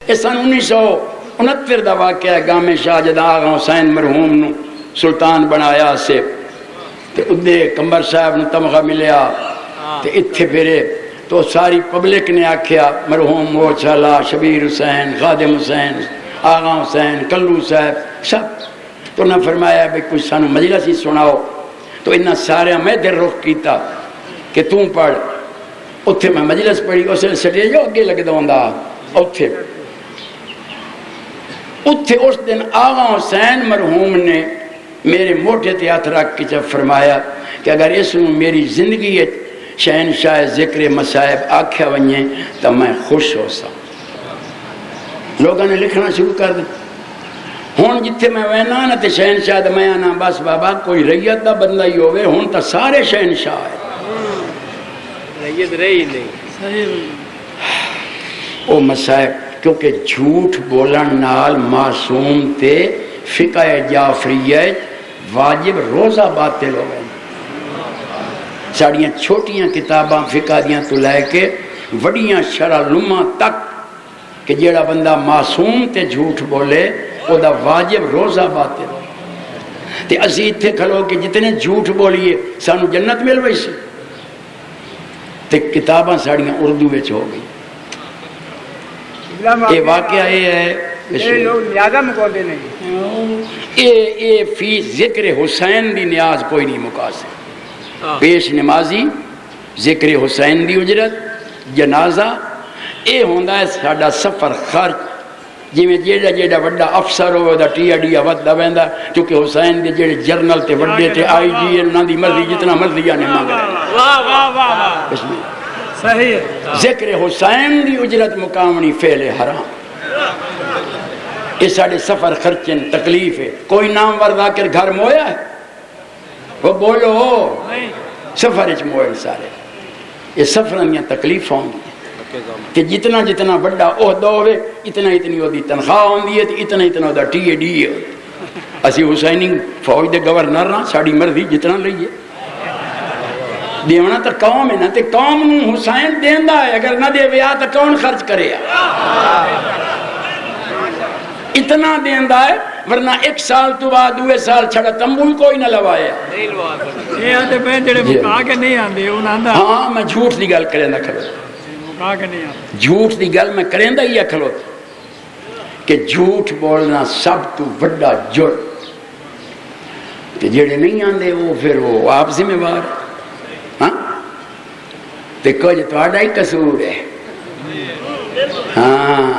یہ سن 1969 دا واقعہ ہے. گام شاہ جدا آغا حسین مرحوم نو سلطان بنایا سے تے ادھے کمبر صاحب نو تمغہ ملیا تے اتھے پھرے تو ساری پبلک نے آکھیا مرحوم موچھالا شبیر حسین خادم حسین آغا حسین کلو صاحب سب تو نہ فرمایا بھئی کچھ سانو مجلس ہی سناؤ. تو انہاں سارے میں دل رخ کیتا کہ توں پڑھ. اتھے میں مجلس پڑھی اسے سٹے جو اگے لگ دوندا اتھے اس دن آغا حسین مرحوم نے میرے موٹے تے ہاتھ رکھ کے جب فرمایا کہ اگر اس میں میری زندگی شہنشاہ ذکر مصائب آکھیا ونجے تو میں خوش ہو سا. لوگوں نے لکھنا شروع کر دیا. ہون جتھے میں وینا نا تے شہنشاہ دا میں آنا بس بابا کوئی ریت دا بندہ ہی ہوئے ہون تا سارے شہنشاہ ہے. ریت رہی نہیں او مصائب کیونکہ جھوٹ بولن نال معصوم تے فقہ جعفریہ واجب روزہ باطل ہو گئے. ساڑیاں چھوٹیاں کتاباں فقہ دیاں تو لے کے وڑیاں شرح لمہ تک کہ جیڑا بندہ معصوم تے جھوٹ بولے او دا واجب روزہ باطل ہو. تے اسی اتھے کھلو کہ جتنے جھوٹ بولیے سانو جنت مل ویسی تے کتاباں ساڑیاں اردو وچ ہو گئی. یہ واقعہ یہ ہے اے فی ذکر حسین دی نیاز کوئی نہیں مکا سکتا. پیش نمازی ذکر حسین دی اجرت جنازہ اے ہوندا ہے ساڈا سفر خرچ. جویں جیڑا جیڑا وڈا افسر ہوئے دا ٹی اڈی وددا ویندا کیونکہ حسین دے جیڑے جرنل تے وڈے تے آئی جی انہاں دی مرضی جتنا مرضی نے مانگا. واہ واہ واہ صحیح. ذکر حسین دی اجرت مقامنی فعل حرام. یہ ساڑے سفر خرچن تکلیف ہے. کوئی نام وردا کر گھر مویا ہے وہ بولو سفر اچ موئے سارے. یہ سفرن یا تکلیف ہوں گی کہ جتنا جتنا بڑا عہدہ ہوئے اتنا اتنی ہو دی تنخواہ ہوں دی ہے اتنا اتنا ہو دا ٹی اے ڈی ہے. اسی حسینی فوج دے گورنر نا ساڑی مرضی جتنا لئیے دیونا تو قوم ہے نا تے قوم نو حسین دیندہ ہے. اگر نہ دے ویا تو کون خرچ کرے اتنا دیندہ ہے ورنہ ایک سال تو بعد دوے سال چھڑا تمبو کوئی نہ لوائے. یہ آتے پہن جڑے مکا کے نہیں آندے ہاں میں جھوٹ دی گل کریں دا کھلو جھوٹ دی گل میں کریں دا ہی کھلو کہ جھوٹ بولنا سب تو بڑا جرم. کہ جڑے نہیں آندے وہ پھر وہ آپ ذمہ وار ہاں تے کچھ تہاڈا ہی قصور ہے. ہاں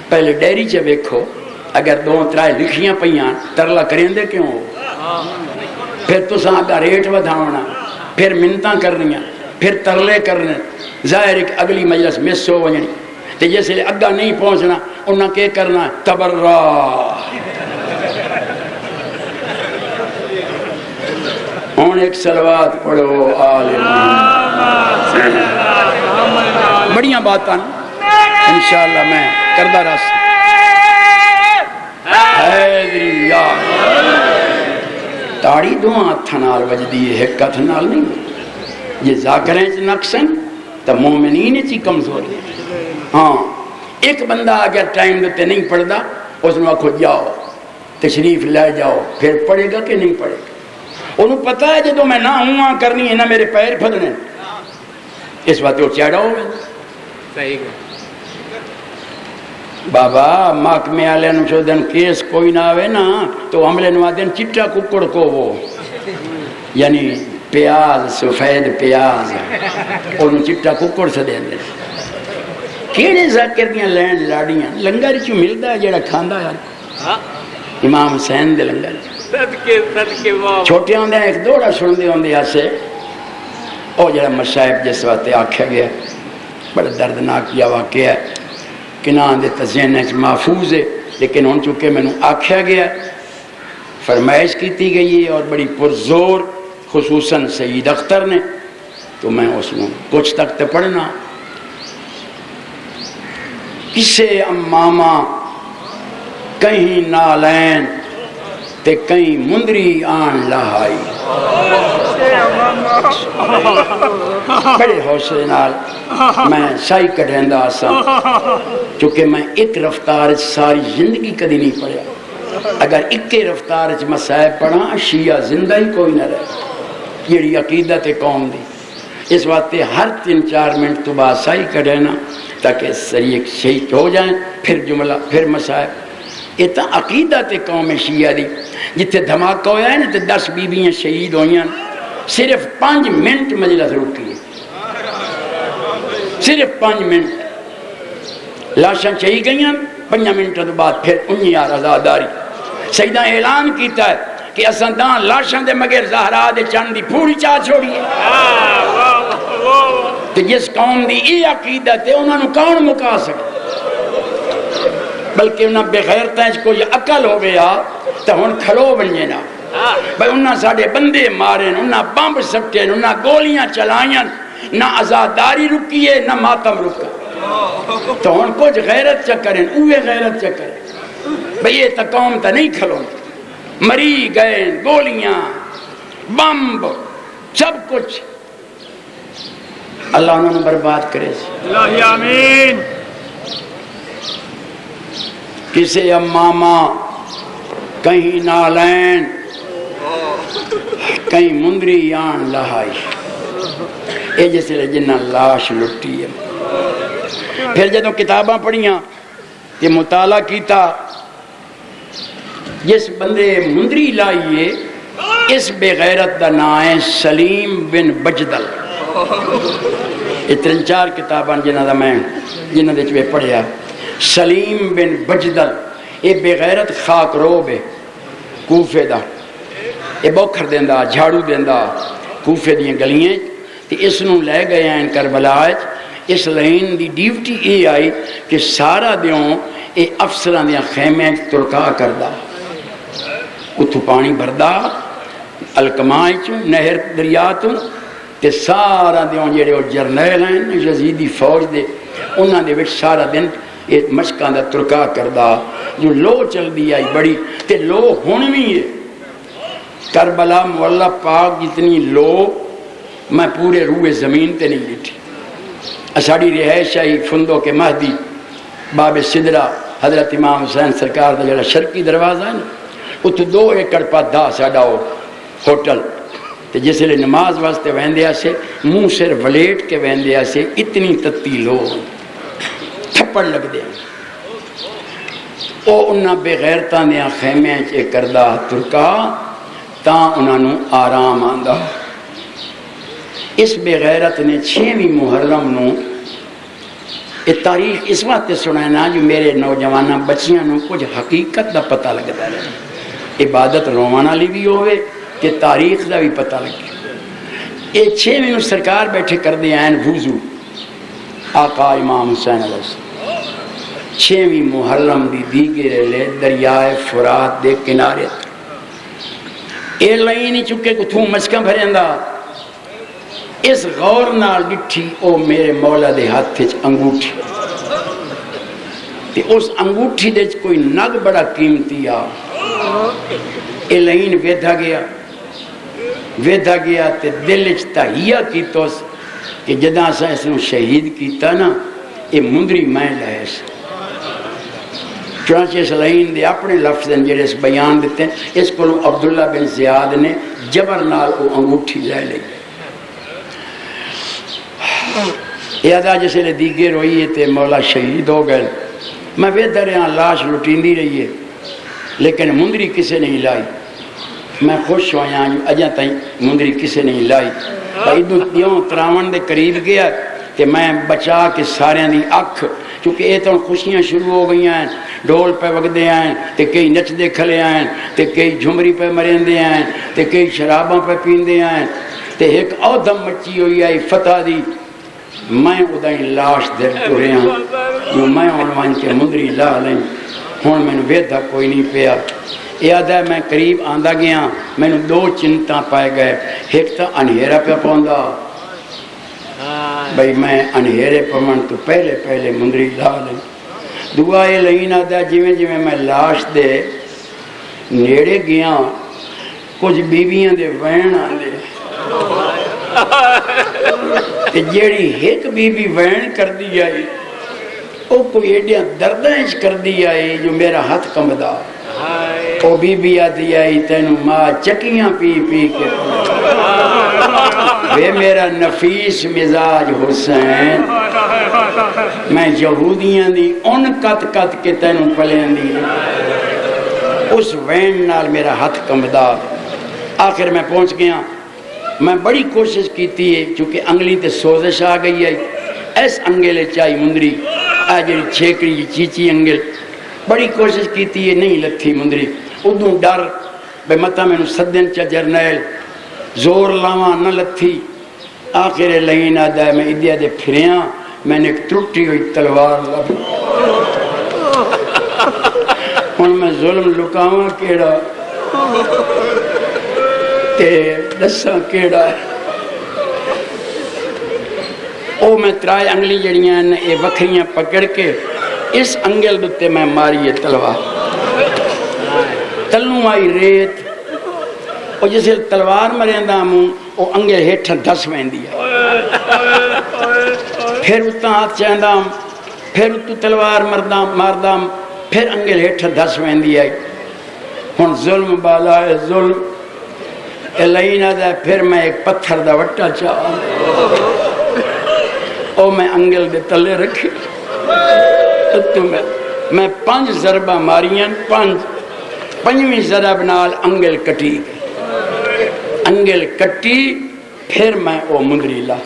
پہلے ڈیری چ ویکھو اگر دو ترائے لکھیاں پیاں ترلا کریں دے کیوں پھر تساں اگا ریٹ ودھاونا پھر منتاں کرنیاں پھر ترلے کرنے ظاہر ایک اگلی مجلس مس ہو ونجنی تے جیسے اگا نہیں پہنچنا انہاں کے کرنا تبرہ. ہون ایک صلوات پڑھو آل بڑیاں باتاں انشاءاللہ میں کردہ راست حیدری یا تاڑی دو ہاتھ نال وجدی ہے ایک ہاتھ نال نہیں. یہ ذاکریں چ نقصن تو مومنین چی کمزور ہے. ہاں ایک بندہ اگر ٹائم دیتے نہیں پڑھتا اس نے آکھو جاؤ تشریف لے جاؤ پھر پڑھے گا کہ نہیں پڑھے گا. انہوں پتہ ہے جدو میں نہ ہوں کرنی ہے نہ میرے پیر پھدنے اس بات وہ چیڑا ہو گئے. صحیح بابا محکمے والے نو دن کیس کوئی نہ آوے نا تو عملے نو دن چٹا ککڑ کو وہ یعنی پیاز سفید پیاز انہوں چٹا ککڑ سے دیں دے. کیڑے ذاکر دیاں لینڈ لاڑیاں لنگر چو ملتا ہے جڑا کھاندا ہے امام حسین دے لنگر چھوٹے ہوندے ایک دوڑا سندے ہوندے ایسے او جڑا مصائب جس وقت آکھیا گیا بڑا دردناک یا واقعہ ہے کہ نہ دے تذہن محفوظ ہے لیکن ان چونکہ میں نے آکھیا گیا فرمائش کیتی گئی ہے اور بڑی پرزور خصوصاً سید اختر نے تو میں اس میں کچھ تک تو پڑھنا. کسے امامہ کہیں نالین تے کہیں مندری آن لہائی بڑے حوصلے نال میں سائی کڈھیندا سا، چونکہ میں ایک رفتار ساری زندگی کدی نہیں پڑھیا۔ اگر اکے رفتار مسائب پڑھا شیعہ زندہ ہی کوئی نہ رہے، یہ عقیدت قوم دی۔ اس واسطے ہر 3-4 منٹ تو بعد سائی کڈھینا تاکہ سریع شہید ہو جائیں، پھر جملہ پھر مسائب۔ یہ تو عقیدت قوم شیعہ دی، جتھے دھماکہ ہویا ہے نا تو 10 بیویاں شہید ہوئیں، صرف 5 منٹ مجلس رکی ہے، صرف 5 منٹ، لاشاں چاہی گئیں 5 منٹ تو بعد پھر 19 آزاداری۔ سیدہ اعلان کیتا ہے کہ اساں داں لاشاں دے مگر زہرا دے چند دی پھوڑی چاہ چھوڑیے۔ تو جس قوم دی یہ عقیدت ہے انہوں نے کون مکا سکتا؟ بلکہ انہاں بغیرتاں کوئی عقل ہو گیا تو ہن کھلو بنجے نا بھئی انہاں ساڑے بندے مارے، انہاں بمب سٹے، انہاں گولیاں چلائیں، نہ آزاداری رکیے نہ ماتم رکا۔ تو ہن کچھ غیرت چکریں، اوے غیرت چکریں بھئی یہ تا قوم تا نہیں کھلو، مری گئے، گولیاں بمب سب کچھ، اللہ انہوں نے برباد کرے سی۔ اللہ آمین۔ کسے امامہ کہیں نالین کہیں مندری یان لہائی، اے جیسے جنہ لاش لٹی ہے۔ پھر جدوں کتاباں پڑھیاں کہ مطالعہ کیتا، جس بندے مندری لائیے اس بے غیرت دا نام ہے سلیم بن بجدل۔ یہ 3-4 کتاباں جنہ دے چوے پڑھیا، سلیم بن بجدل، یہ بے غیرت خاک روب ہے کوفے دا، یہ بوکھر دیندہ جھاڑو دیندہ کوفے دیاں گلیاں، تے اس نو لے گئے ہیں کربلا۔ اس لائن دی ڈیوٹی یہ آئی کہ سارا دیوں یہ افسران دیاں خیمیں ترکا کردہ، اتھو پانی بھردہ الکمائی چوں نہر دریاتوں، تے سارا دیوں جیڑے وہ جرنیل ہیں یزیدی فوج دے، انہاں دے وچ سارا دن یہ مشکاں دا ترکا کردہ، جو لو چل دی آئی بڑی، تے لو ہونوی ہے کربلا مولا پاک جتنی لو میں پورے روئے زمین تے نہیں لٹھی۔ اساڑی رہائش آئی فندو کے مہدی باب صدرہ حضرت امام حسین سرکار دا جڑا شرقی دروازہ ہے نا، اتھ 2 ایکڑ پا دا ساڑا ہو ہوٹل، تے جس لئے نماز واسطے ویندیا سے منہ سر ولیٹ کے ویندیا سے اتنی تتی لو تھپڑ لگ دیا۔ او انہاں بے غیرتاں دیاں خیمیں چے کردہ ترکا تاں انہاں نو آرام آندہ۔ اس بے غیرت نے 6ویں محرم نو یہ تاریخ اس وقت سنانا جو میرے نوجوانہ بچیاں نو کچھ حقیقت دا پتہ لگتا ہے، عبادت رومانہ لی بھی ہوئے کہ تاریخ دا بھی پتہ لگے۔ یہ 6ویں نو سرکار بیٹھے کر دے آئین وضو آقا امام حسین علیہ السلام، 6ویں محرم دی دیگرے لے دریائے فرات دے کنارے اے لائنی چکے کو تھوں مچکاں بھریندا، اس غور نال ڈٹھی او میرے مولا دے ہاتھ وچ انگوٹھی، تے اس انگوٹھی دے کوئی نگ بڑا قیمتی آ، اے لائن ویدھا گیا تے دل وچ تہیہ کیتوس کہ جداں سا اس نو شہید کیتا نا اے مندری میں لائے سی۔ چنانچہ اس لائن دے اپنے لفظ جڑے اس بیان دیتے ہیں، اس کو عبداللہ بن زیاد نے جبر نال او انگوٹھی لے لی۔ یادا جسے لے دیگر ہوئی ہے تے مولا شہید ہو گئے، میں ویدھا رہا لاش لٹیندی رہی ہے لیکن مندری کسے نہیں لائی۔ میں خوش ہویا جو اجا تائیں مندری کسے نہیں لائی۔ ایدو دیوں تراون دے قریب گیا تے میں بچا کے سارے دی اکھ، چونکہ یہ تو خوشیاں شروع ہو گئی ہیں، ڈول پہ وگدے ہیں تے کئی نچ دے کھلے ہیں تے کئی جھمری پہ مرندے ہیں تے کئی شراباں پہ پیندے ہیں تے ایک اودھم مچی ہوئی آئی فتح دی۔ میں ادائیں لاش دے ٹرے ہاں جو میں عنوان کے مندری لا لیں، ہون میں ویدھا کوئی نہیں پیا۔ یاد ہے میں قریب آندہ گیا، میں نے 2 چنتاں پائے گئے، ایک تا انہیرا پہ پوندا، بھئی میں انہیرے پمن تو پہلے مندری لا لیں۔ دعائے لئینا دا جویں میں لاش دے نیڑے گیا کچھ بیویاں دے وین آندے تے جیڑی ایک بی بی وین کر دی آئی او کوئی ایڈیاں دردیں کر دی آئی جو میرا ہاتھ کمدا او بی بی آتی آئی تینوں ماں چکیاں پی پی کے وے میرا نفیس مزاج حسین میں یہودیاں دی ان کت کت کے تینوں پلیں دی اس وین نال میرا ہاتھ کمدا آخر میں پہنچ گیا میں بڑی کوشش کیتی ہے چونکہ انگلی تے سوزش آ گئی ہے ایس انگلے چائی مندری آ جڑی چھیکڑی چیچی انگل بڑی کوشش کیتی ہے نہیں لتھی مندری ادوں ڈر بے متا میں نو سدن چا جرنیل زور لاواں نہ لتھی آخر لین آدھا میں ادیا دے پھریاں میں نے ایک ٹوٹی ہوئی تلوار لب ہن میں ظلم لکاواں کیڑا تے دساں کیڑا او میں ترائے انگلی جڑیاں اے وکھریاں پکڑ کے اس انگل دتے میں ماری تلوار تلوں آئی ریت او جسے تلوار مریندا موں او انگل ہیٹھ دس ویندی ہے پھر اتنا ہاتھ چاہندام پھر اتو تلوار ماردام پھر انگل ہیٹھ دس ویندی ہے ہن ظلم بالا ہے ظلم لئی نہ دے پھر میں ایک پتھر دا وٹا چاہا او میں انگل دے تلے رکھی تو میں 5 ضربہ ماریاں 5ویں ضرب نال انگل کٹی گئی انگل کٹی پھر میں او مندری لا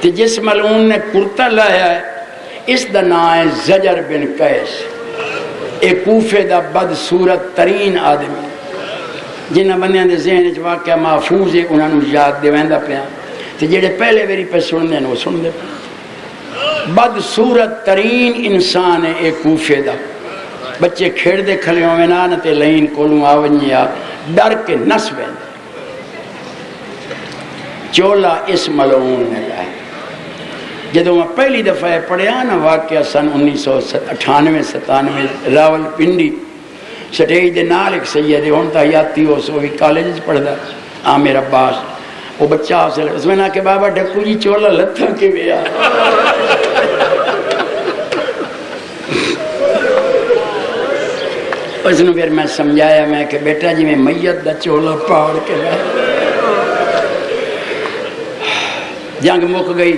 تے جس ملعون نے کرتا لایا ہے اس دا نام ہے زجر بن قیس اے کوفے دا بدصورت ترین آدمی جنہ بندیاں دے ذہن وچ واقعہ محفوظ ہے انہاں نوں یاد دیویندا پیا تے جڑے پہلے ویری پہ سن دے وہ سن دے بدصورت ترین انسان ہے اے کوفے دا بچے کھیڑ دے کھلے ہوئے نہ تے لین کولوں آونیا ڈر کے نس ویندے چولا اس ملعون نے لائے جدوں میں پہلی دفعہ پڑھیا نا واقعہ سن 1998-97 راول پنڈی سٹیج دے نال ایک سید ہے ہن تا حیاتی ہو سو بھی کالج پڑھدا عامر عباس وہ بچہ حاصل اس میں نہ کہ بابا ڈکو جی چولا لتھا کے ویا اس نے پھر میں سمجھایا میں کہ بیٹا جی میں میت دا چولا پاڑ کے لائے جنگ مک گئی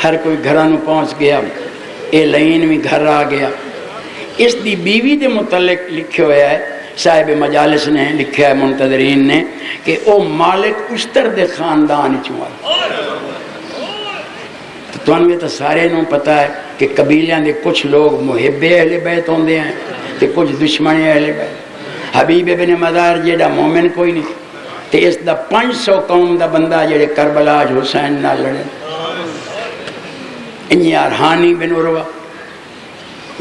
ہر کوئی گھرانوں پہنچ گیا اے لین بھی گھر آ گیا اس دی بیوی دے متعلق لکھے ہویا ہے صاحب مجالس نے لکھا ہے منتظرین نے کہ او مالک اشتر دے خاندان چوئے تو انہیں تو سارے نوں پتہ ہے کہ قبیلیاں دے کچھ لوگ محب اہل بیت ہوندے ہیں تے کچھ دشمن اہل بیت حبیب ابن مزار جیڑا مومن کوئی نہیں تے اس دا 500 قوم دا بندہ جیڑے کربلا حسین نہ لڑے انہی ارحانی بن عروہ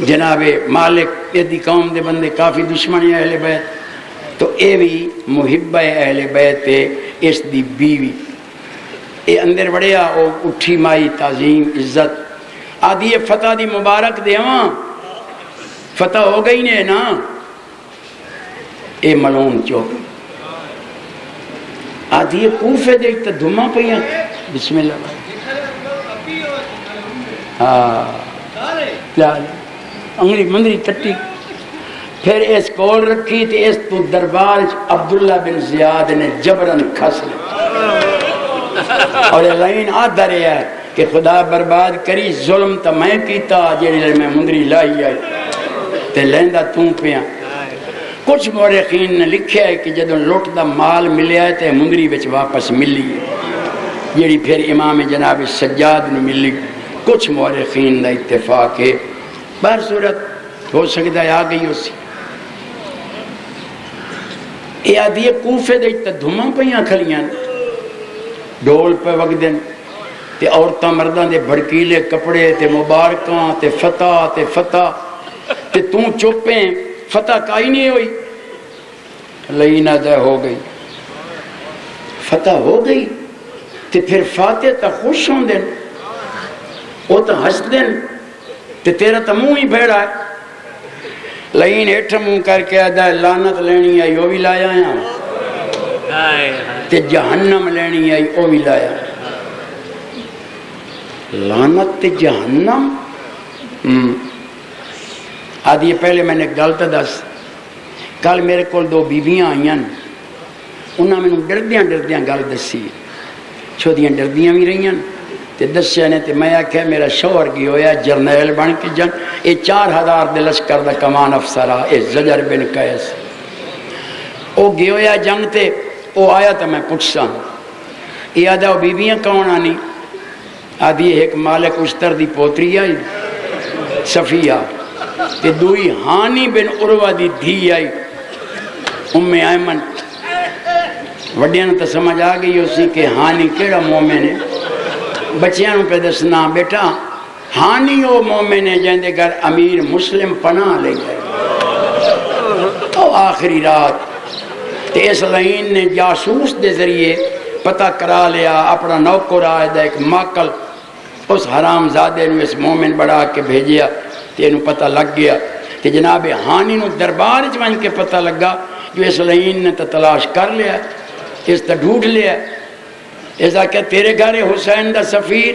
جناب مالک یہ دی قوم دے بندے کافی دشمن اہل بیت تو اے بھی محبہ اہل بیت اس دی بیوی اے اندر بڑھیا او اٹھی مائی تعظیم عزت آدھی فتح دی مبارک دیواں فتح ہو گئی نے نا اے ملعون چوک آدھی کوفے دیکھتا دھما پہیاں بسم اللہ انگلی مندری کٹی پھر اس کول رکھی تھی اس تو دربار عبداللہ بن زیاد نے جبرن کھس لیا اور لائن آدھا رہا ہے کہ خدا برباد کری ظلم تا میں کیتا جیڑے میں مندری لائی آئی تے لیندہ توں پیا کچھ مورخین نے لکھیا ہے کہ جدوں لوٹ دا مال ملیا ہے تے مندری بچ واپس ملی جیڑی پھر امام جناب سجاد نے ملی کچھ مورخین دا اتفاق ہے بہر صورت ہو سکتا ہے آ گئی اسی اے آدھی کوفے دے تے دھما پہیاں کھلیاں ڈول پہ وقت دن تے عورتاں مرداں دے بھڑکیلے کپڑے تے مبارکاں تے فتح تے توں چوپیں فتح کائی نہیں ہوئی لینہ دہ ہو گئی فتح ہو گئی تے پھر فاتح تا خوش ہوں دن وہ تا ہس دن تے تیرا تا منہ ہی بھیڑا ہے لین ہیٹھ منہ کر کے آدھا لعنت لینی آئی وہ بھی لایا تے جہنم لینی آئی وہ بھی لایا. لعنت تے جہنم. آدھی پہلے میں نے غلط دس. کل میرے کو 2 بیویاں آئیاں، انہاں میں ڈردیاں ڈردیاں گل دسی، چھوڑیاں ڈردیاں بھی رہیاں تے دسیا نے. تے میں آخیا میرا شوہر کی ہویا جرنیل بن کے جنگ، یہ 4000 دے لشکر دا کمان افسر آ، یہ زجر بن قیس. وہ گیا ہویا جنگ تے وہ آیا تو میں پوچھساں یہ آدھا وہ بیویاں کون آنی؟ آدھی ایک مالک اشتر دی پوتری آئی صفیہ، تے دوئی ہانی بن عروہ دی دھی آئی ام ایمن. وڈیاں تو سمجھ آ گئی اسی کہ ہانی کیڑا مومن ہے. بچیاں پہ دسنا بیٹا ہانی وہ مومن ہے جن دے گھر امیر مسلم پناہ لے گئے. تو آخری رات تے اس لائن نے جاسوس دے ذریعے پتہ کرا لیا، اپنا نوکر آئے ایک ماکل اس حرام زادے نے اس مومن بڑھا کے بھیجیا تے انہوں پتہ لگ گیا. تے جناب ہانی نو دربار چمن کے پتہ لگا جو اس لائن نے تو تلاش کر لیا، اس تا ڈھونڈ لیا. ایسا کہ تیرے گھر حسین دا سفیر؟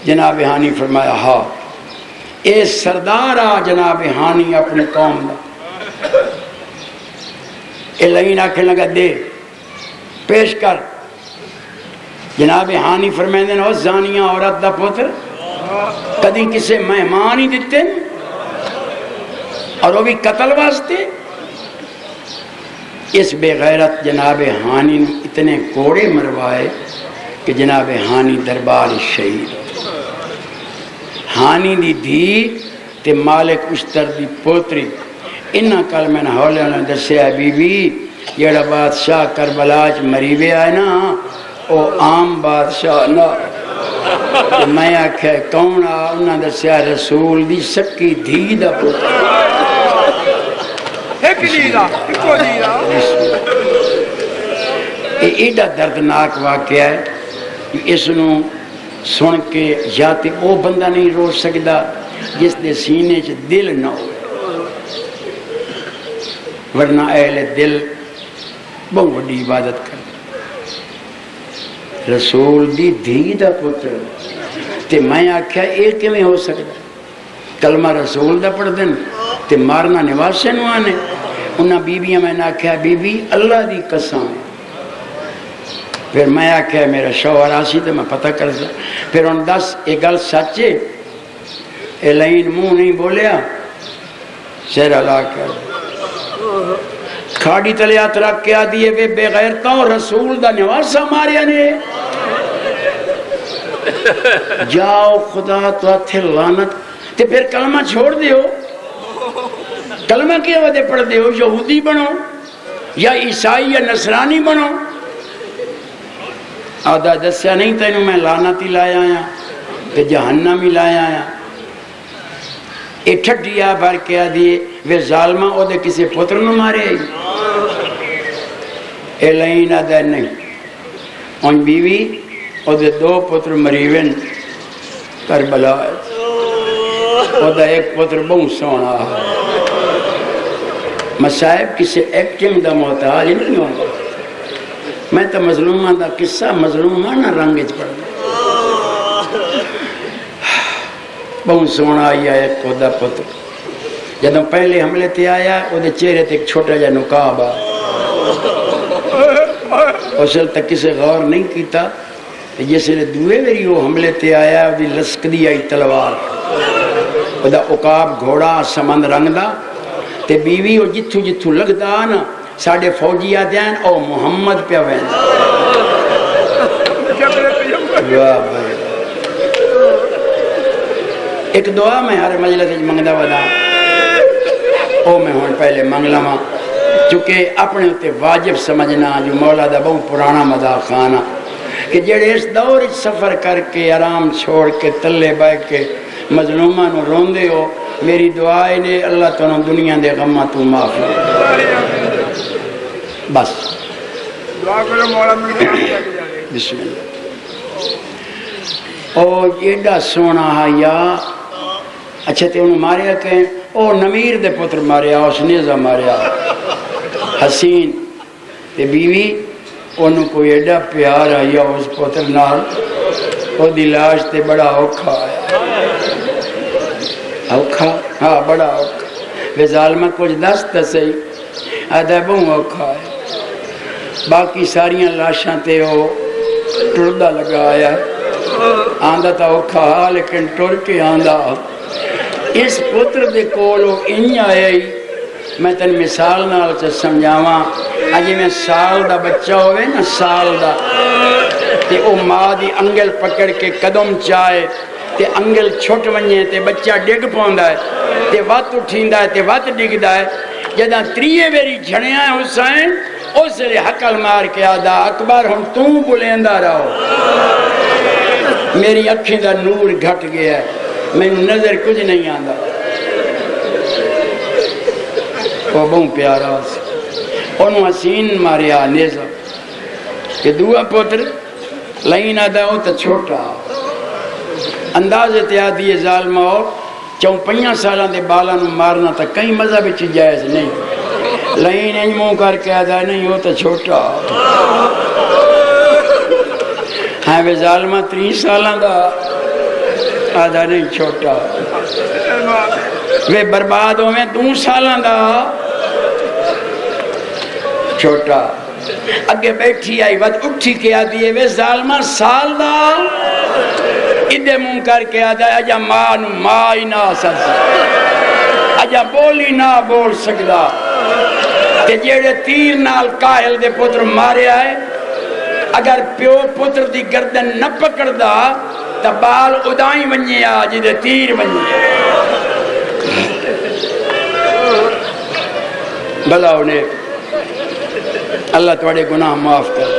جناب ہانی فرمایا ہاں. اے سردار آ جناب ہانی اپنے قوم دا. اے لائن آکھے لگا دے پیش کر. جناب ہانی فرمائیں دیں او زانیہ عورت دا پتر کدی کسے مہمان ہی دیتے اور وہ بھی قتل واسطے. اس بے غیرت جناب ہانی نے اتنے کوڑے مروائے کہ جناب ہانی دربار شہید. ہانی دی دھی تے مالک اشتر دی پوتری. انہاں کل میں نے ہولے نے دسیا بی بی جیڑا بادشاہ کربلا چ مری ویا ہے نا او عام بادشاہ نہ. میں آکھیا کون آ؟ انہاں دسیا رسول دی سکی دھی دا پتر. یہ ایڈا دردناک واقعہ ہے کہ اس نو سن کے یا تے وہ بندہ نہیں رو سکتا جس دے سینے چ دل نہ ہو، ورنہ اہل دل بہت بڑی عبادت کر. رسول دی دھی دا پتر تے میں آکھیا یہ کیویں ہو سکتا؟ کلمہ رسول دا پڑھ دین تے مارنا نواسے نو آنے. انہاں بیبیاں میں نے آکھیا بی بی اللہ دی قسم ہے. پھر میں آکھیا میرا شوہر آسی تو میں پتہ کر سا. پھر ان دس ایک گل سچے اے لائن منہ نہیں بولیا سیر اللہ کر کھاڑی تلے ہاتھ رکھ کے آدھی ہے بے غیرتا رسول دا نواسا ماریا نے. جاؤ خدا تو ہتھے لعنت. تے پھر کلمہ چھوڑ دیو. کلمہ کیا وجہ پڑھ دیو؟ یہودی بنو یا عیسائی یا نصرانی بنو. آدھا دسیا نہیں تینوں میں لعنت ہی لایا آیا تے جہنم ہی لایا آیا. اے ٹھڈیا بھر کے آدھی وے ظالمہ او دے کسی پتر نو مارے آئی. اے لائن آدھا نہیں. ان بیوی او دے 2 پتر مریون کربلا. او دا ایک پتر بہت سونا. مصائب کسی ایکٹنگ دا محتاج نہیں ہوگا. میں تو مظلومہ دا قصہ مظلومہ نہ رنگ اچ پڑھنا. بہت سونا آیا ایک خدا پتر. جدوں پہلے حملے تے آیا او دے چہرے تے ایک چھوٹا جا نقاب آ. اصل تک کسی غور نہیں کیتا. جس نے دوے ویری وہ حملے تے آیا او دی لسکدی آئی تلوار. او دا عقاب گھوڑا سمند رنگ دا تے بیوی او جتھو جتھو لگدا نا ساڑھے فوجی آدھے ہیں او محمد پہ وین. ایک دعا میں ہر مجلس منگدہ ودا او میں ہون پہلے منگلا ماں چونکہ اپنے ہوتے واجب سمجھنا جو مولا دا بہت پرانا مدا خانہ کہ جڑے اس دور سفر کر کے آرام چھوڑ کے تلے بہ کے مظلومہ نو روندے ہو. میری دعائے نے اللہ تعالیٰ دنیا دے غمہ تو معاف بس دعا کرو مولا بسم اللہ. او ایڈا سونا یا اچھا تے انہوں ماریا کہ او نمیر دے پتر ماریا اس نیزہ ماریا حسین تے بیوی انہوں کوئی ایڈا پیار آیا اس پتر نال او دی لاش تے بڑا اوکھا آیا اوکھا ہاں بڑا اوکھا وے ظالمہ کچھ دست صحیح آدھا بہوں اوکھا آیا باقی ساریاں لاشاں تے او ٹردہ لگا آیا آندہ تا اوکھا ہا لیکن ٹر کے آندہ اس پتر دے کولو انہی آیا ہی میں تن مثال نال سے سمجھاواں اجے میں سال دا بچہ ہوئے نا سال دا تے او ماں دی انگل پکڑ کے قدم چاہے تے انگل چھوٹ ونجے تے بچہ ڈگ پوندا ہے تے وات اٹھیندا ہے تے وات ڈگدا ہے جداں تریے ویری جھڑیاں حسین اس لئے حقل مار کے آدھا اکبر ہم توں بلیندا رہو میری اکھیں دا نور گھٹ گیا ہے میں نظر کچھ نہیں آندا وہ بہت پیارا سی انہوں حسین ماریا نیزہ کہ دعا پتر لائن آدھا ہو تو چھوٹا اندازے تیادی ظالمہ ہو چون 5 سالان دے بالاں مارنا تا کئی مذہب بچ جائز نہیں لائن انجموں کر کے آدھا نہیں ہو تو چھوٹا ہاں وہ ظالمہ 30 سالان دا آدھا نہیں چھوٹا وہ برباد ہوئے 2 سالان دا چھوٹا اگے بیٹھی آئی وقت اٹھی کے آدھی ہے وہ ظالمہ سال دا ادھے منہ کر کے آدھا ہے اجا ماں ہی نہ سکتا اجا بولی نہ بول سکتا کہ جیڑے تیر نال کاہل دے پتر مارے آئے اگر پیو پتر دی گردن نہ پکڑ دا تا بال ادائیں ونجے آ جدے تیر ونجے بھلا انہیں اللہ توڑے گناہ معاف کر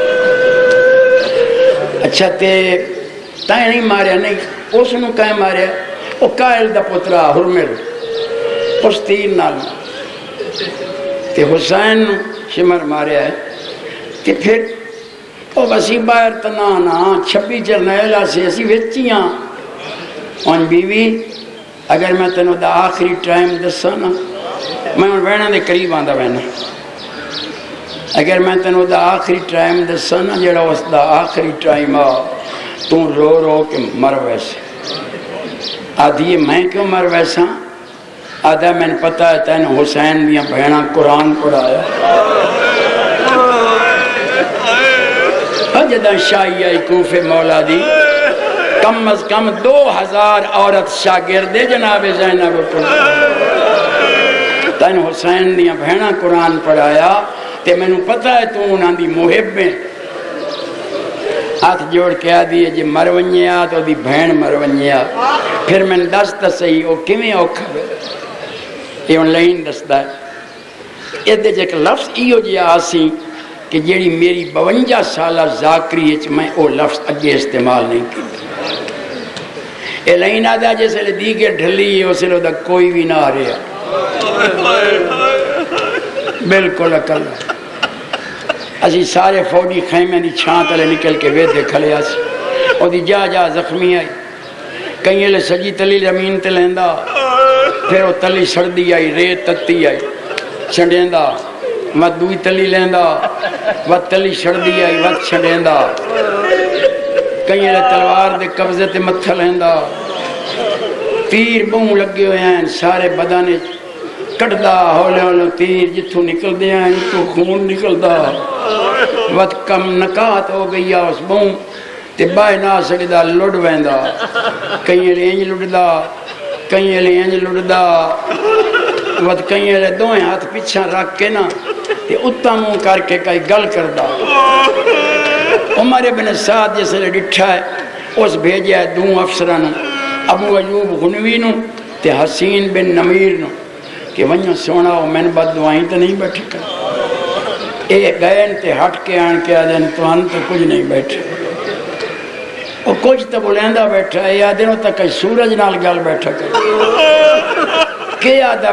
اچھا تے تائیں نہیں ماریا نہیں اس نو کہیں ماریا وہ کائل دا پترا حرمل اس تیر نال تے حسین شمر ماریا ہے تے پھر وہ وسی باہر تنانا 26 جرنیلہ سے اسی وچیاں ان بیوی اگر میں تنو دا آخری ٹائم دسا نا میں ان وینا دے قریب آندہ وینا اگر میں تنو دا آخری ٹائم دسا نا جڑا اس دا آخری ٹائم آ تو رو رو کے مر ویسے آدھی میں کیوں مر ویسا آدھا میں نے پتہ ہے تین حسین بھی بہنا قرآن پڑھایا جدہ شاہی آئی کوفے مولا دی کم از کم 2000 عورت شاگردے جناب زینب پڑھایا تین حسین بھی بہنا قرآن پڑھایا تے میں نے پتہ ہے تو انہاں دی محب میں ہاتھ جوڑ کے آدھی ہے جی مرونیہ تو دی بہن مرونیہ پھر میں دستا صحیح او کمیں اوکھا یہ ان لائن دستا ہے یہ دے جے کہ لفظ ایو جی آسی کہ جیڑی میری 52 سالہ ذاکری ہے میں او لفظ اگے استعمال نہیں کی یہ لائن آدھا جیسے لے دیگر ڈھلی ہے اسے لو دا کوئی بھی نہ آ رہا بالکل اکل اسی سارے فوجی خیمے دی چھان تلے نکل کے وے دیکھا لیا سی اور دی جا جا زخمی آئی کہیں لے سجی تلی زمین تے لیندہ پھر وہ تلی سردی آئی ریت تتی آئی چھنڈیندہ وقت دوئی تلی لیندہ وقت تلی سردی آئی وقت چھنڈیندہ کہیں لے تلوار دے قبضے تے متھا لیندہ تیر بہوں لگے ہوئے ہیں سارے بدانے کٹدا ہولے ہولے تیر جتھوں نکل دے ہیں تو خون نکل دا وقت کم نکات ہو گئی ہے اس بہوں تے بائے نہ سکدا لڑ ویندا کہیں لے انج لڑدا کہیں لے انج لڑدا وقت کہیں لے دوئیں ہاتھ پیچھا رکھ کے نا تے اتا منہ کر کے کئی گل کردا عمر ابن سعد جیسے لے ڈٹھا ہے اس بھیجیا ہے 2 افسرانوں ابو ایوب غنوی نو تے حسین بن نمیر نو کہ ونیو سونا ہو میں نے بد دعائیں تو نہیں بیٹھے کر اے گئے تے ہٹ کے آن کے آدھیں تو ہم تو کچھ نہیں بیٹھے وہ کچھ تو بلیندہ بیٹھا ہے یا دنوں تک کئی سورج نال گل بیٹھا کر کہ آدھا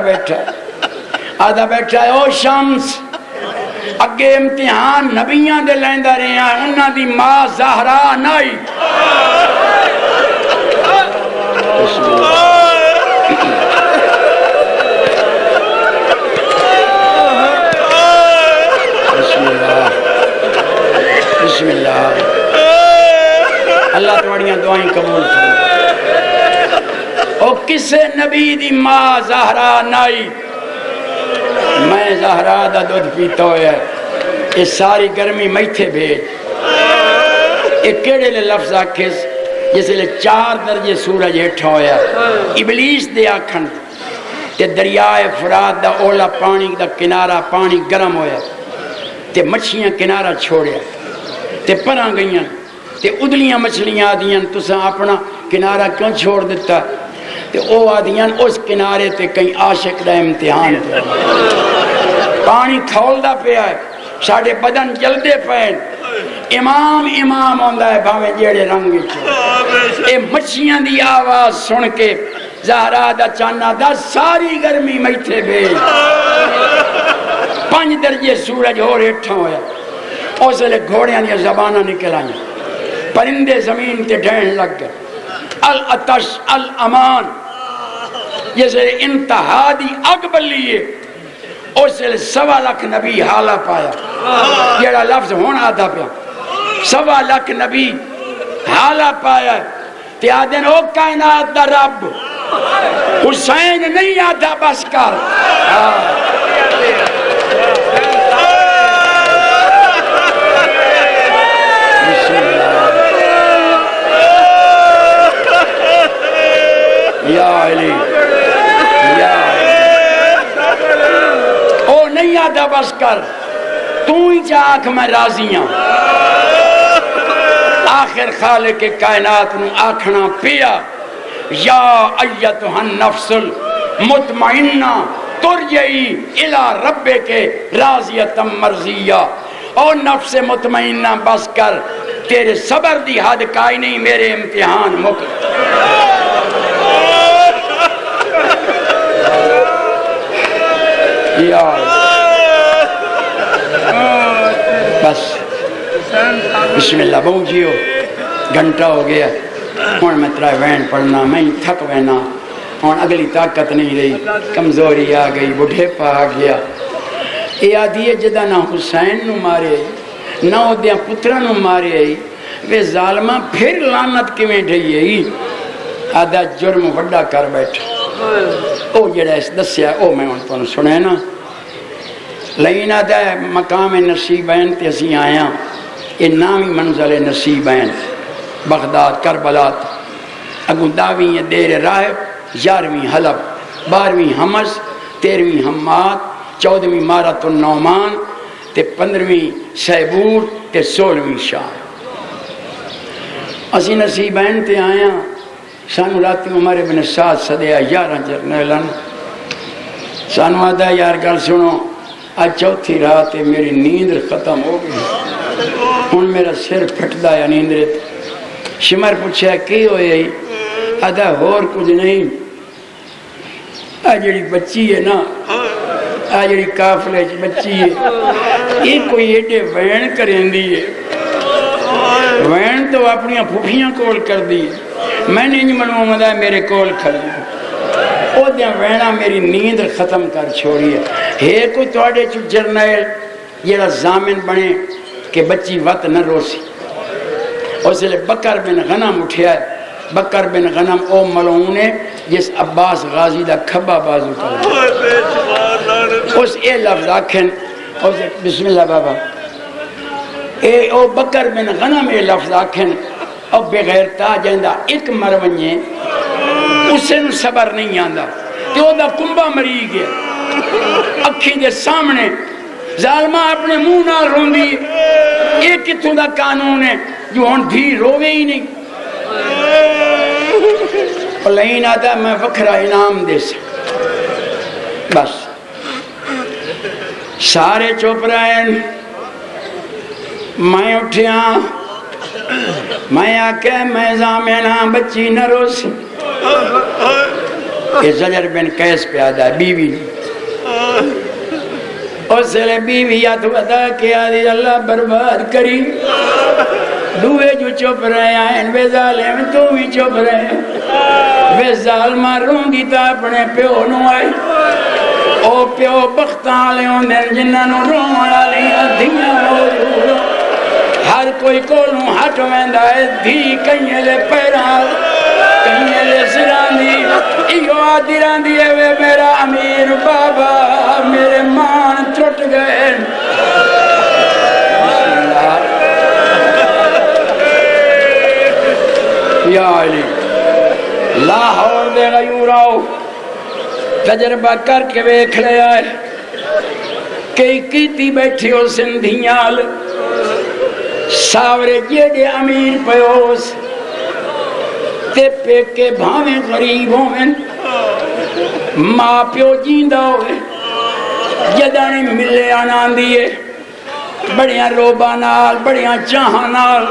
بیٹھا ہے او شمس اگے امتحان نبیاں دے لیندہ رہے ہیں انہاں دی ماں زہرا نائی بسم اللہ اللہ تمہاریاں دعائیں قبول کرے او کسے نبی دی ماں زہرا نائی میں زہرا دا دودھ پیتا ہویا ہے یہ ساری گرمی میتھے بھیج ایک کیڑے لے لفظ آکھس جیسے لے 4 درجے سورج ہیٹھا ہویا ابلیس دے آکھن تے دریائے فرات دا اولا پانی دا کنارہ پانی گرم ہویا تے مچھیاں کنارہ چھوڑیا تے پران گئیاں تے ادلیاں مچھلیاں آدیاں تساں اپنا کنارہ کیوں چھوڑ دیتا تے او آدیاں اس کنارے تے کہیں عاشق دا امتحان تے پانی کھولدا پیا ہے ساڑھے بدن جلدے پین امام ہوندہ ہے بھاویں جیڑے رنگی چھو اے مچھیاں دی آواز سن کے زہرا دا چانا دا ساری گرمی میتھے بھیج 5 درجے سورج ہو ریٹھا ہویا اس لئے گھوڑیاں دیا زبانہ نکل آئیں پرندے زمین تے ڈھین لگ گئے الاتش الامان جیسے انتہا دی اگ بلیے اس لئے 1.25 لاکھ نبی حالہ پایا جیڑا لفظ ہونا آدھا پیا 1.25 لاکھ نبی حالہ پایا تے آدھن او کائنات دا رب حسین نہیں آدھا بس کر یا علی یا او نہیں آدھا بس کر تو ہی چاک میں راضیاں آخر خالق کائنات نو آکھنا پیا یا ایتھا النفس المطمئنہ ترجعی الی ربک راضیۃ مرضیہ او نفس مطمئنہ بس کر تیرے صبر دی حد کائی نہیں میرے امتحان مکر یا بس بسم اللہ بہو جیو گھنٹہ ہو گیا ہون میں ترائے وین پڑھنا میں تھک وینا ہون اگلی طاقت نہیں رہی کمزوری آ گئی بڑھے پا آ گیا اے آدھی جدہ نہ حسین نو مارے نہ دیاں پترہ نو مارے وے ظالمہ پھر لعنت کی میں ڈھئی ہے آدھا جرم وڈا کر بیٹھا او جڑا اس دسیا او میں ان پر سنے نا لیکن آدھا مقام نصیبین تے اسی آیا یہ نامی منزل نصیبین بغداد کربلات اگو داویں دیر راہب 11ویں حلب 12ویں حمص 13ویں حماد 14ویں مارت النعمان تے 15ویں سیبور تے 16ویں شام اسی نصیبین تے آیا سانو راتی عمر ابن سعد صدیہ 11 جرنیلن سانو آدھا یار گل سنو آج چوتھی رات میری نیندر ختم ہو گئی ہن میرا سر پھٹدا یا نیندر شمر پوچھا کی ہوئے آدھا ہور کچھ نہیں آج جڑی بچی ہے نا آج جڑی کافلے بچی ہے یہ کوئی ایڈے وین کریں دی ہے وین تو اپنی پھوپھیاں کول کر دی میں نے انج منو ہے میرے کول کھڑی او دیا وینا میری نیند ختم کر چھوڑی ہے کوئی توڑے چو جرنیل جیڑا زامن بنے کہ بچی وقت نہ روسی اس لئے بکر بن غنم اٹھیا ہے بکر بن غنم او ملعون ہے جس عباس غازی دا کھبا بازو کر اس اے لفظ آکھن بسم اللہ بابا اے او بکر بن غنم اے لفظ آکھن او بغیر تاجندہ ایک مرونجے اسے نو صبر نہیں آندہ تو دا کنبہ مری گیا اکھی دے سامنے ظالمہ اپنے منہ نہ روندی ایک کتوں دا قانون ہے جو ہن بھی روے ہی نہیں اور لین آدھا میں وکھرا انعام دے سکتا بس سارے چوپ رہے میں اٹھیا میں آکے میں زامنہ بچی نہ روسی یہ زجر بن قیس پہ آدھا بیوی اس سے بیوی یا تو بتا کہ آدھی اللہ برباد کری دوے جو چپ رہے ہیں بے ظالم تو بھی چپ رہے ہیں بے ظالمہ رون دی تا اپنے پیو نو آئی او پیو بختان لے ہوں دن جنہ نو رون والی ادھیاں موجود ہر کوئی کولوں ہٹ ویندا ہے دھی کئیں دے پیراں کئیں دے سراں دی ایو آدی راندی ہے وے میرا امیر بابا میرے مان ٹوٹ گئے یا علی لاہور دے غیوراؤ تجربہ کر کے ویکھ لیا ہے کئی کیتی بیٹھی ہو سندھیال ساورے جیڑے امیر پیوس تے پیکے بھاویں غریب ہوئیں ماں پیو جیندہ ہوئے جدانی ملے آنان دیئے بڑیاں روبہ نال بڑیاں چاہاں نال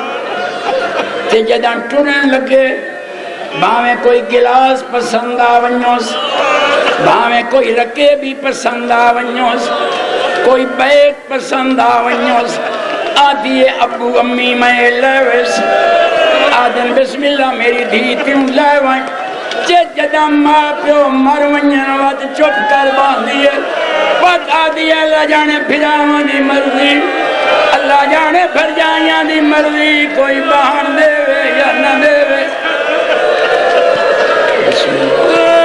تے جدان ٹرن لگے بھاویں کوئی گلاس پسند آونیوس بھاویں کوئی رکے بھی پسند آونیوس کوئی بیگ پسند آونیوس آدھیے ابو امی میں لیویس آدھن بسم اللہ میری دھی تیوں لیوائیں جدہ ماں پیو مرونین وقت چپ کر باندھیے وقت آدھیے اللہ جانے پھراواں دی مرضی اللہ جانے پھر جائیاں دی مرضی کوئی بہان دے وے یا نہ دے وے بسم اللہ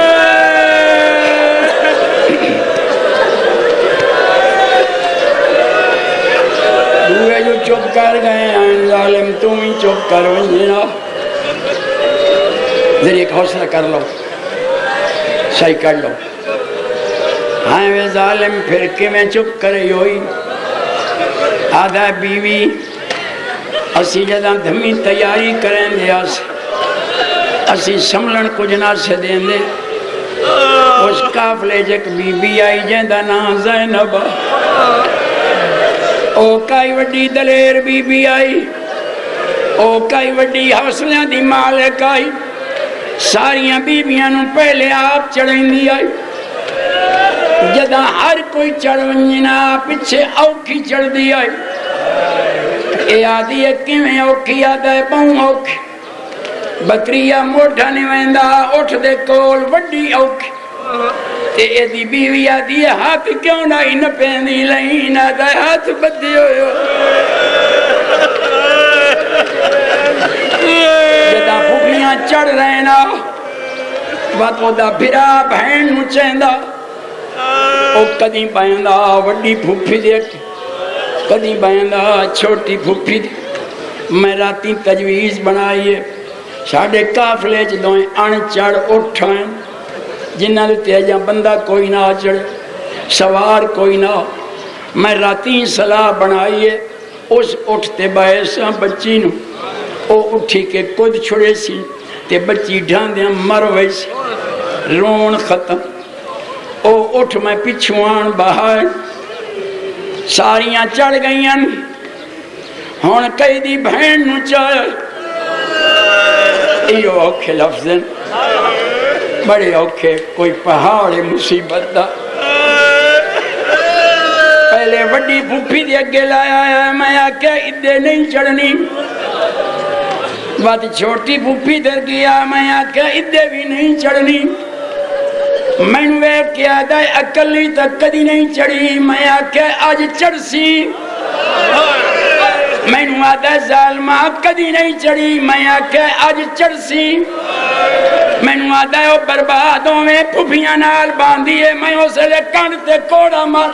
دوئے جو چپ کر گئے ہیں ظالم تم ہی چپ کر ونجنا ذریعہ ایک حوصلہ کر لو صحیح کر لو ہاں وے ظالم پھر کے میں چپ کرے ہوئی آدھا بیوی اسی جدہ دھمی تیاری کریں دے اسی سملن کچھ نہ سے دیں دے اس کافلے جک بی بی آئی جیندہ نا زینب او کائی وڈی دلیر بی بی آئی او کائی وڈی حوصلہ دی مالک آئی ساریاں بیبیاں نو پہلے آپ چڑھیں دی آئی جدہ ہر کوئی چڑھ ونجنا پچھے اوکھی چڑھ دی آئی اے آدھی ہے کیویں اوکھی آدھا ہے پاؤں اوکھی بکریہ موٹھا نہیں ویندہ اٹھ دے کول وڈی اوکھی تے اے دی بیوی آدھی ہے ہاتھ کیوں نہ ہی نہ پہندی لائن آدھا ہے ہاتھ بدھی ہوئے جدہ پھوپیاں چڑھ رہے نا بات وہ دا بھرا بہن نو چہندہ او کدیں بائندہ وڈی پھوپی دیکھ کدیں بائندہ چھوٹی پھوپی دیکھ میں راتی تجویز بنائیے ساڑھے کافلے چلوئیں ان چڑھ اٹھائیں جنہ دے تیجہ بندہ کوئی نہ چڑھ سوار کوئی نہ میں راتی صلاح بنائیے اس اٹھتے بائیسا بچی نو او اٹھی کے کود چھڑے سی تے بچی ڈھان دیاں مر ویسی رون ختم او اٹھ میں پچھوان باہر ساریاں چڑھ گئیاں ہون کئی دی بہن نو چاہے ایو اوکھے لفظیں بڑے اوکھے کوئی پہاڑ مصیبت دا پہلے وڈی پھوپھی دی اگے لایا ہے میں آکے ادھے نہیں چڑھنی بات چھوٹی پھوپھی در گیا میں آکے ادھے بھی نہیں چڑھنی میں نے کیا دائے اکلی تک کدی نہیں چڑھی میں آکے آج چڑھ سی میں نے آدھا ظالمہ کدی نہیں چڑھی میں آکے آج چڑھ سی میں نے آدھا ہے بربادوں میں پھوپیاں نال باندھیے میں اسے لے کانتے کوڑا مار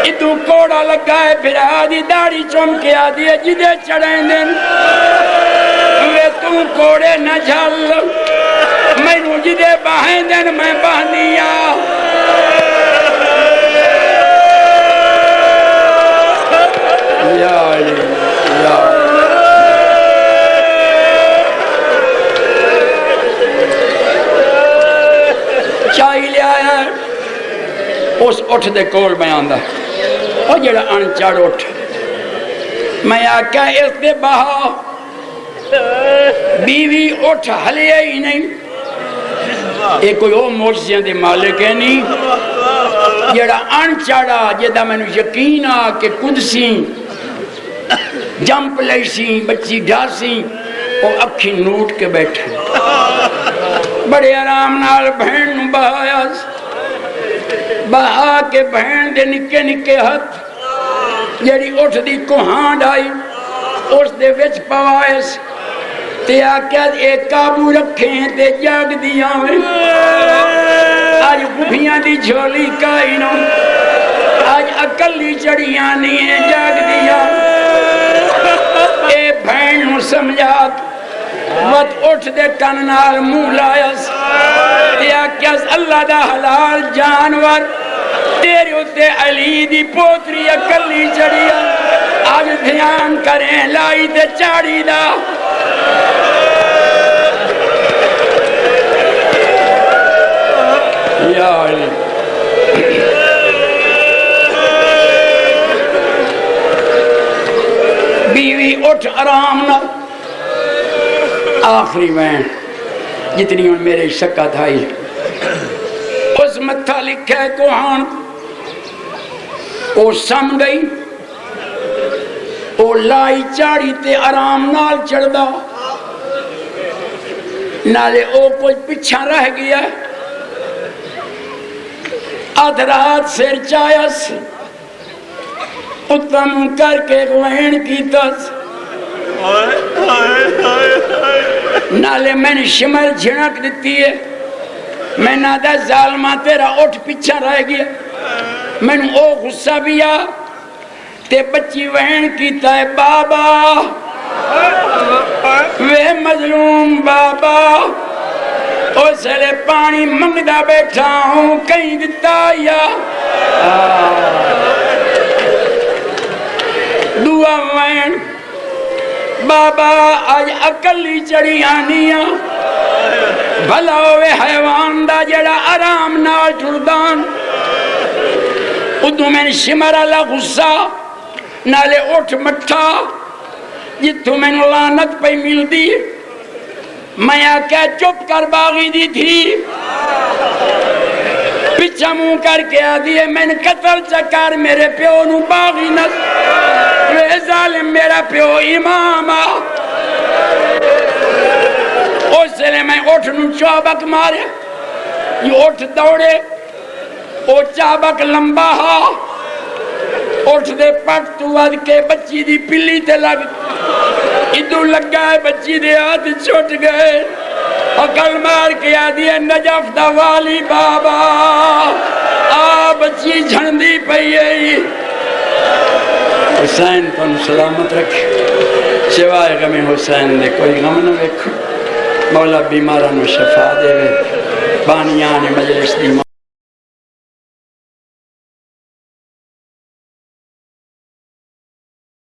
اتو کوڑا لگا ہے پھر آدھی داڑی چوم کے آدھی ہے جدے چڑھیں دن وے تم کوڑے نہ جھل میں نو جدے باہیں دن میں باندھیا یا علی یا چاہی لے آیا اس اٹھ دے کول میں آندہ اور جڑا ان چڑھ اٹھ میں آکھا اس دے بہا بیوی اٹھ ہلے ہی نہیں ایک کوئی او موجزیاں دے مالک ہے نہیں جڑا ان چڑھا جدہ میں نے یقین آ کہ قدسی جمپ لیسی بچی ڈھاسی اور اکھی نوٹ کے بیٹھے بڑے آرام نال بہن نو بہایا بہا کے بہن دے نکے نکے ہاتھ جڑی اٹھ دی کوہاں ڈائی اس دے وچ پوائس تے آکیا ایک قابو رکھیں تے جاگ دیاں میں آج بھیاں دی جھولی کائنوں آج اکلی چڑیاں نہیں ہیں جاگ دیاں اے بھین نو سمجھات وقت اٹھ دے کننال منہ لائس تے آکیا اللہ دا حلال جانور تیرے اتے علی دی پوتری اکلی چڑیا آج دھیان کریں لائی تے چاڑی دا یا علی بیوی اٹھ آرام نہ آخری میں جتنی ان میرے شکا تھائی اس متھا لکھے کوہان او سم گئی او لائی چاڑی تے آرام نال چڑھدا نالے او کچھ پچھا رہ گیا آدھ رات سیر چایس اتم کر کے گوین کی تس نالے میں نے شمر جھنک دیتی ہے میں نادا ظالمہ تیرا اٹھ پچھا رہ گیا میں نے او غصہ بھی آ تے بچی وین کیتا ہے بابا وے مظلوم بابا او سلے پانی منگدہ بیٹھا ہوں کہیں دیتا یا دعا وین بابا آج اکلی چڑی آنیاں بھلا ہوئے حیوان دا جڑا آرام نال ٹردان ادھو میں نے شمر اللہ غصہ نالے اٹھ مٹھا جتھو میں نے لانت پہ مل دی میں آکیا چپ کر باغی دی تھی پچھا منہ کر کے آدھیے میں نے قتل چکار میرے پیو نو باغی نس وے ظالم میرا پیو امام اس لئے میں اٹھ نو چابک مارے یہ اٹھ دوڑے او چابک لمبا ہا اٹھ دے پٹ تو آدھ کے بچی دی پلی تے لگ ادھو لگ گئے بچی دے ہاتھ چھوٹ گئے اکل مار کے آدھیے نجف دا والی بابا آ بچی جھندی پئیے حسین تم سلامت رکھے سوائے غم حسین دے کوئی غم نہ ویکھو مولا بیمارہ نو شفا دے بانیان مجلس دی